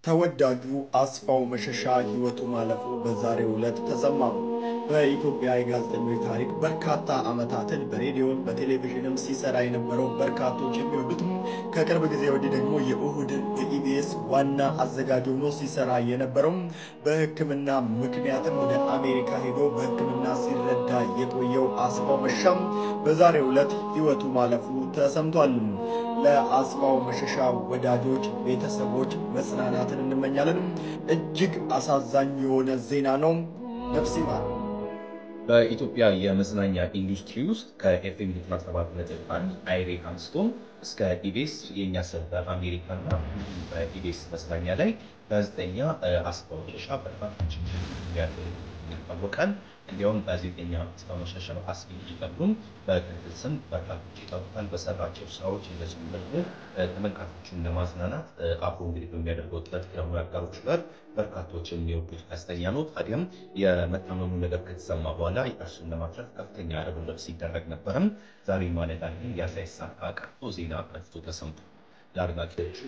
ተወዳጁ አስፋው መሸሻ ሕይወቱ ማለፉ በዛሬው ዕለት ተሰማ። በኢትዮጵያ የጋዜጠኞች ታሪክ በርካታ ዓመታትን በሬዲዮን በቴሌቪዥንም ሲሰራ የነበረው በርካቶች የሚወዱት ከቅርብ ጊዜ ወዲህ ደግሞ የእሁድን የኢቢኤስ ዋና አዘጋጅ ሆኖ ሲሰራ የነበረው በሕክምና ምክንያትም ወደ አሜሪካ ሄዶ በሕክምና ሲረዳ የቆየው አስፋው መሸሻም በዛሬው ዕለት ሕይወቱ ማለፉ ተሰምቷል። ለአስፋው መሸሻ ወዳጆች፣ ቤተሰቦች መጽናናትን እንመኛለን። እጅግ አሳዛኝ የሆነ ዜና ነው። ነፍስ ይማር። በኢትዮጵያ የመዝናኛ ኢንዱስትሪ ውስጥ ከኤፍኤም 97.1 አይሬ አንስቶ እስከ ኢቢኤስ የኛ ሰው በአሜሪካና በኢቢኤስ መዝናኛ ላይ ጋዜጠኛ አስፋው መሸሻ በርካቶች ይታወቃል። እንዲያውም ጋዜጠኛ አስፋው መሸሻ አስፋው ይቀርቡም በክልል ስም በርካቶች ይታወቃል። በሰራቸው ስራዎች እንደዚሁም ደግሞ ተመልካቾችን ለማዝናናት አብሮ እንግዲህ በሚያደርገው ጥረት ከሆኑ አጋሮች ጋር በርካቶች የሚወዱት ጋዜጠኛ ነው። ታዲያም የመታመሙ ነገር ከተሰማ በኋላ እርሱን ለማትረፍ ከፍተኛ ርብርብ ሲደረግ ነበረም። ዛሬ ማለዳ ግን ያሳይሳካ ቀርቶ ዜና ቀርቶ ተሰምቶ ለአድናቂዎቹ